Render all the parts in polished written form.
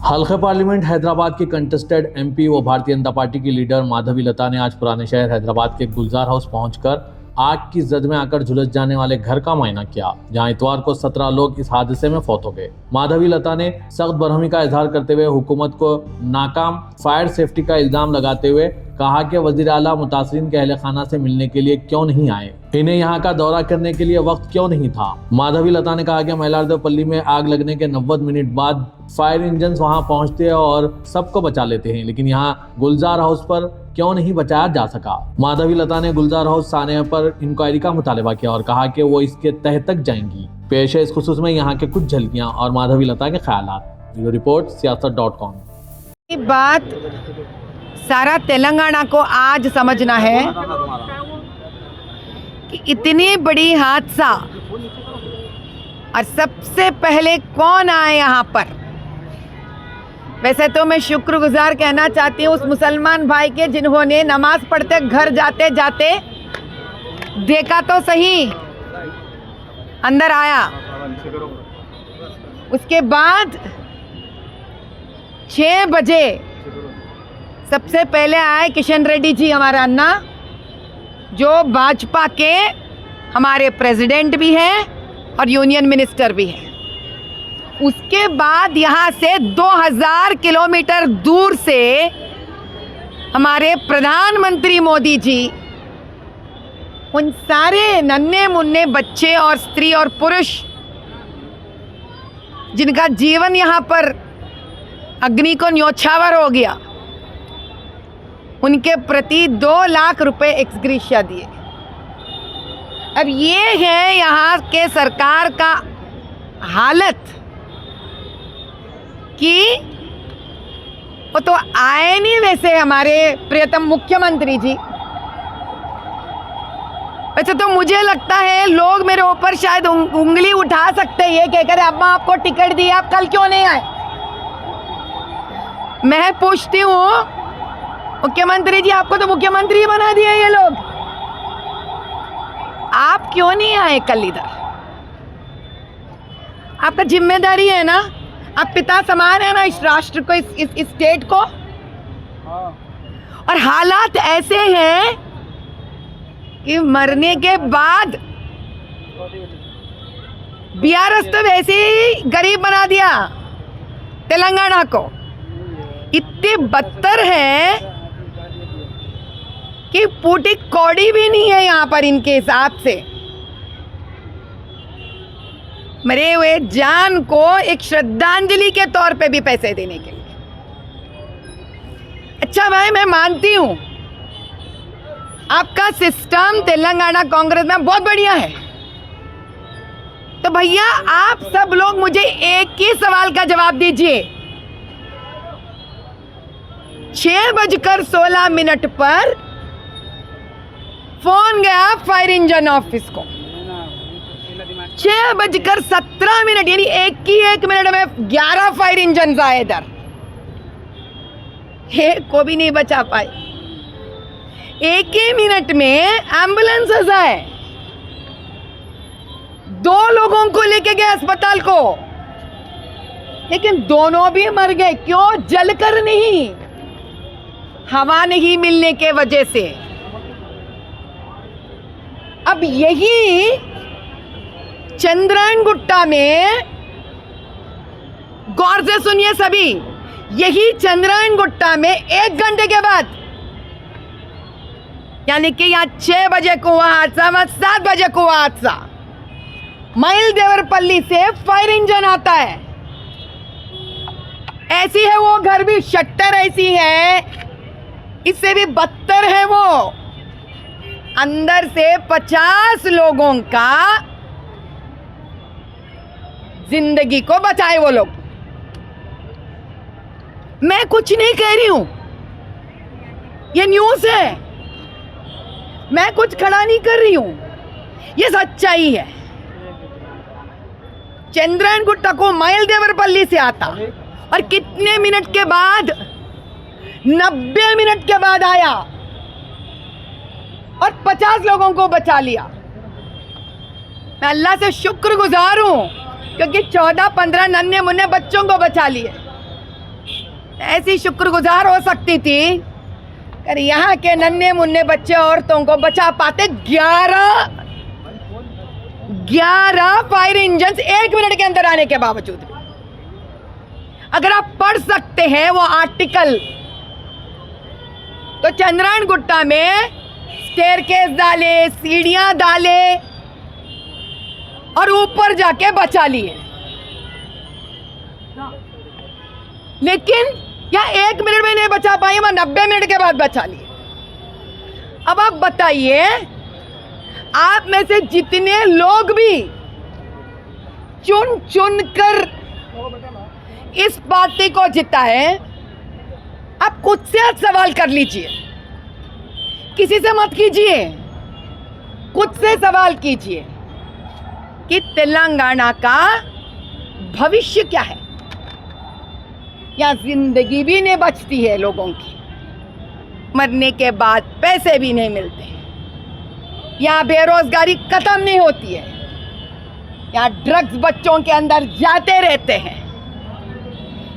हल्के पार्लियामेंट हैदराबाद की contested MP व भारतीय जनता पार्टी की लीडर माधवी लता ने आज पुराने शहर हैदराबाद के गुलजार हाउस पहुंचकर आग की जद में आकर झुलस जाने वाले घर का मुआयना किया, जहां इतवार को 17 लोग इस हादसे में फौत हो गए। माधवी लता ने सख्त बरहमी का इजहार करते हुए हुकूमत को नाकाम फायर सेफ्टी का इल्जाम लगाते हुए कहा कि वजीर आला मुतासरीन के अहले खाना से मिलने के लिए क्यों नहीं आए, इन्हें यहाँ का दौरा करने के लिए वक्त क्यों नहीं था। माधवी लता ने कहा कि मइलार्देवपल्ली में आग लगने के 90 मिनट बाद फायर इंजन वहां पहुंचते हैं और सबको बचा लेते हैं, लेकिन यहाँ गुलजार हाउस पर क्यों नहीं बचाया जा सका। माधवी लता ने गुलजार हाउस साने पर इंक्वायरी का मुतालबा किया और कहा कि वो इसके तह तक जाएंगी। पेश है इस खुसूस में यहाँ के कुछ झलकियां और माधवी लता के ख्यालात। Bureau report siyaasat.com। ये बात सारा तेलंगाना को आज समझना है कि इतनी बड़ी हादसा और सबसे पहले कौन आए यहाँ पर। वैसे तो मैं शुक्रगुजार कहना चाहती हूँ उस मुसलमान भाई के जिन्होंने नमाज पढ़ते घर जाते जाते देखा तो सही, अंदर आया। उसके बाद 6 बजे सबसे पहले आए किशन रेड्डी जी, हमारा अन्ना, जो भाजपा के हमारे प्रेसिडेंट भी हैं और यूनियन मिनिस्टर भी हैं। उसके बाद यहाँ से 2000 किलोमीटर दूर से हमारे प्रधानमंत्री मोदी जी उन सारे नन्हे मुन्ने बच्चे और स्त्री और पुरुष जिनका जीवन यहाँ पर अग्नि को न्योछावर हो गया, उनके प्रति 2 लाख रुपए एक्सग्रेशिया दिए। अब ये है यहाँ के सरकार का हालत कि वो तो आए नहीं। वैसे हमारे प्रियतम मुख्यमंत्री जी, वैसे तो मुझे लगता है लोग मेरे ऊपर शायद उंगली उठा सकते हैं कहकर अब आपको टिकट दी, आप कल क्यों नहीं आए। मैं पूछती हूँ मुख्यमंत्री जी, आपको तो मुख्यमंत्री बना दिया ये लोग, आप क्यों नहीं आए कल इधर। आपका जिम्मेदारी है ना, आप पिता समान है ना इस राष्ट्र को, इस स्टेट को। और हालात ऐसे हैं कि मरने के बाद बीआरएस तो वैसे ही गरीब बना दिया तेलंगाना को। इतने बदतर है कि फूटी कौड़ी भी नहीं है यहाँ पर इनके हिसाब से। मरे हुए जान को एक श्रद्धांजलि के तौर पे भी पैसे देने के लिए। अच्छा भाई, मैं मानती हूं आपका सिस्टम तेलंगाना कांग्रेस में बहुत बढ़िया है, तो भैया आप सब लोग मुझे एक ही सवाल का जवाब दीजिए। 6:16 पर फोन गया फायर इंजन ऑफिस को, 6:17 यानी एक मिनट में 11 फायर इंजन आए इधर, एक को भी नहीं बचा पाए। एक ही मिनट में एम्बुलेंसेस आए, 2 लोगों को लेके गए अस्पताल को, लेकिन दोनों भी मर गए। क्यों? जलकर नहीं, हवा नहीं मिलने के वजह से। अब यही चंद्रायन गुट्टा में, गौर से सुनिए सभी, यही चंद्रायन गुट्टा में 1 घंटे के बाद, यानी कि यहाँ 6 बजे को हुआ हादसा, वहां 7 बजे को हुआ हादसा, मइलार्देवपल्ली से फायर इंजन आता है। ऐसी है वो घर भी, शट्टर ऐसी है, इससे भी बदतर है वो। अंदर से 50 लोगों का जिंदगी को बचाए वो लोग। मैं कुछ नहीं कह रही हूं, ये न्यूज़ है, मैं कुछ खड़ा नहीं कर रही हूं, ये सच्चाई है। चंद्रायन गुट्टा को मइलार्देवपल्ली से आता और कितने मिनट के बाद, 90 मिनट के बाद आया और 50 लोगों को बचा लिया। मैं अल्लाह से शुक्रगुजार हूं क्योंकि 14-15 नन्हे मुन्ने बच्चों को बचा लिए। ऐसी शुक्रगुजार हो सकती थी अगर यहाँ के नन्हे मुन्ने बच्चे औरतों को बचा पाते। 11 फायर इंजन 1 मिनट के अंदर आने के बावजूद भी। अगर आप पढ़ सकते हैं वो आर्टिकल, तो चंद्रायण गुट्टा में स्टेयरकेस डाले, सीढ़ियां डाले और ऊपर जाके बचा लिए। लेकिन या 1 मिनट में नहीं बचा पाए, वह 90 मिनट के बाद बचा लिए। अब आप बताइए, आप में से जितने लोग भी चुन चुन कर इस पार्टी को जिता है, आप खुद से आज सवाल कर लीजिए, किसी से मत कीजिए, खुद से सवाल कीजिए कि तेलंगाना का भविष्य क्या है। यहाँ जिंदगी भी नहीं बचती है लोगों की, मरने के बाद पैसे भी नहीं मिलते, यहाँ बेरोजगारी खत्म नहीं होती है, यहाँ ड्रग्स बच्चों के अंदर जाते रहते हैं,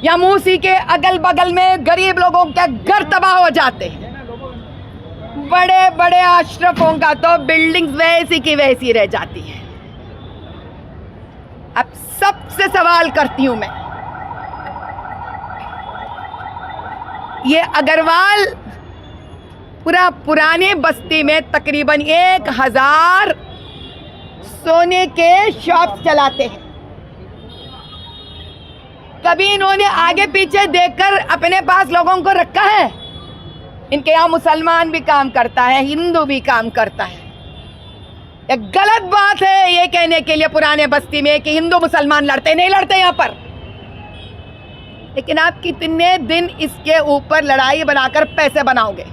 यहाँ मूसी के अगल बगल में गरीब लोगों के घर तबाह हो जाते हैं, बड़े बड़े आश्रफों का तो बिल्डिंग्स वैसी की वैसी रह जाती है। अब सबसे सवाल करती हूं मैं, ये अग्रवाल पूरा पुराने बस्ती में तकरीबन 1000 सोने के शॉप चलाते हैं। कभी इन्होंने आगे पीछे देखकर अपने पास लोगों को रखा है? इनके यहाँ मुसलमान भी काम करता है, हिंदू भी काम करता है। ये गलत बात है ये कहने के लिए पुराने बस्ती में कि हिंदू मुसलमान लड़ते, नहीं लड़ते यहाँ पर। लेकिन आप कितने दिन इसके ऊपर लड़ाई बनाकर पैसे बनाओगे?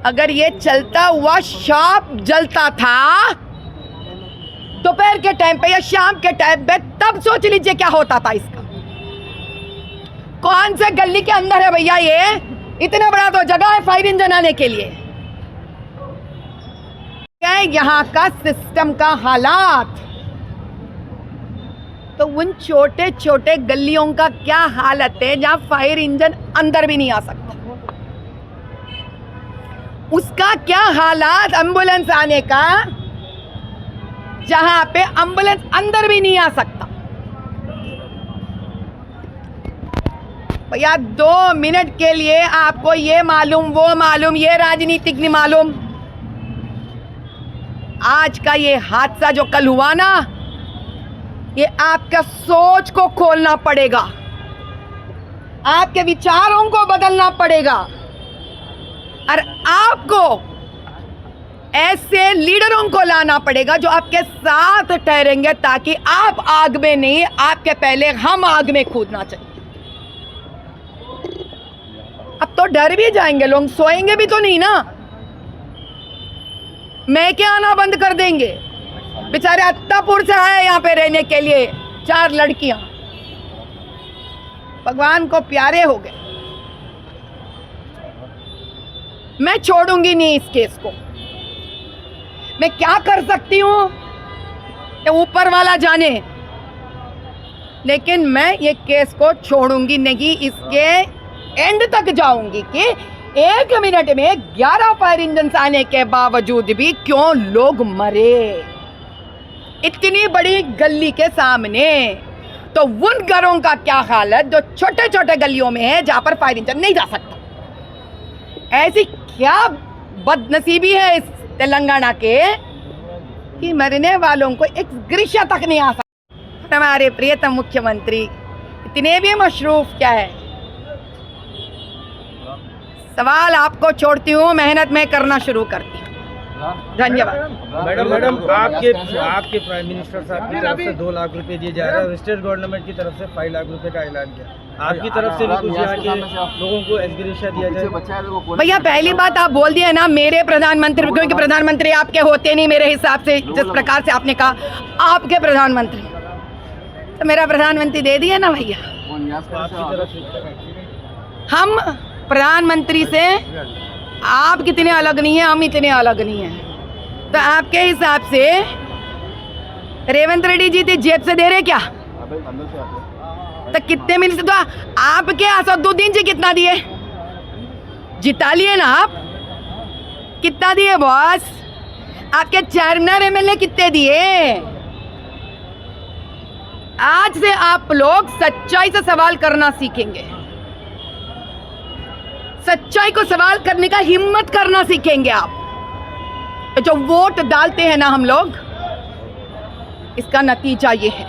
अगर ये चलता हुआ शॉप जलता था दोपहर के टाइम पे या शाम के टाइम पे, तब सोच लीजिए क्या होता था इसका। कौन से गली के अंदर है भैया ये? इतना बड़ा तो जगह है फायर इंजन आने के लिए। क्या है यहाँ का सिस्टम का हालात, तो उन छोटे छोटे गलियों का क्या हालत है जहां फायर इंजन अंदर भी नहीं आ सकता। उसका क्या हालात एम्बुलेंस आने का, जहां पे एम्बुलेंस अंदर भी नहीं आ सकता। भैया 2 मिनट के लिए आपको ये मालूम वो मालूम, ये राजनीतिक नहीं मालूम। आज का ये हादसा जो कल हुआ ना, ये आपका सोच को खोलना पड़ेगा, आपके विचारों को बदलना पड़ेगा, और आपको ऐसे लीडरों को लाना पड़ेगा जो आपके साथ ठहरेंगे, ताकि आप आग में नहीं, आपके पहले हम आग में कूदना चाहिए। अब तो डर भी जाएंगे लोग, सोएंगे भी तो नहीं ना। मैं क्या आना बंद कर देंगे? बेचारे अत्तापुर से आए यहाँ पे रहने के लिए 4 लड़कियां, भगवान को प्यारे हो गए। मैं छोड़ूंगी नहीं इस केस को। मैं क्या कर सकती हूँ ये ऊपर वाला जाने, लेकिन मैं ये केस को छोड़ूंगी नहीं। इसके एंड तक जाऊंगी कि 1 मिनट में 11 फायर इंजन आने के बावजूद भी क्यों लोग मरे इतनी बड़ी गली के सामने। तो उन घरों का क्या हालत जो छोटे छोटे गलियों में है, जहां पर फायर इंजन नहीं जा सकता। ऐसी क्या बदनसीबी है इस तेलंगाना के कि मरने वालों को एक ग्रीष्म तक नहीं आ सकता। हमारे प्रियतम मुख्यमंत्री इतने भी मशरूफ क्या है? सवाल आपको छोड़ती हूँ, मेहनत में करना शुरू करती हूँ। धन्यवाद। मैडम आपके प्राइम मिनिस्टर साहब की तरफ से 2 लाख रुपए दिए जा रहे हैं, स्टेट गवर्नमेंट की तरफ से 5 लाख रुपए का ऐलान किया। आपकी तरफ से भी कुछ यहाँ के लोगों को एग्रीशिया दिया जाए? भैया पहली बात आप बोल दिए ना मेरे प्रधानमंत्री, क्योंकि प्रधानमंत्री आपके होते नहीं मेरे हिसाब से। जिस प्रकार से आपने कहा आपके प्रधानमंत्री, तो मेरा प्रधानमंत्री दे दिया ना भैया। आपकी तरफ से हम प्रधानमंत्री से आप कितने अलग नहीं हैं, हम इतने अलग नहीं हैं। तो आपके हिसाब से रेवंत रेड्डी जी थी जेब से दे रहे क्या? तो कितने मिनिस्टर तो आपके असदुद्दीन जी कितना दिए? जिता लिए ना आप, कितना दिए बॉस? आपके चैरनर एमएलए कितने दिए? आज से आप लोग सच्चाई से सवाल करना सीखेंगे, सच्चाई को सवाल करने का हिम्मत करना सीखेंगे आप। जो वोट डालते हैं ना हम लोग, इसका नतीजा ये है।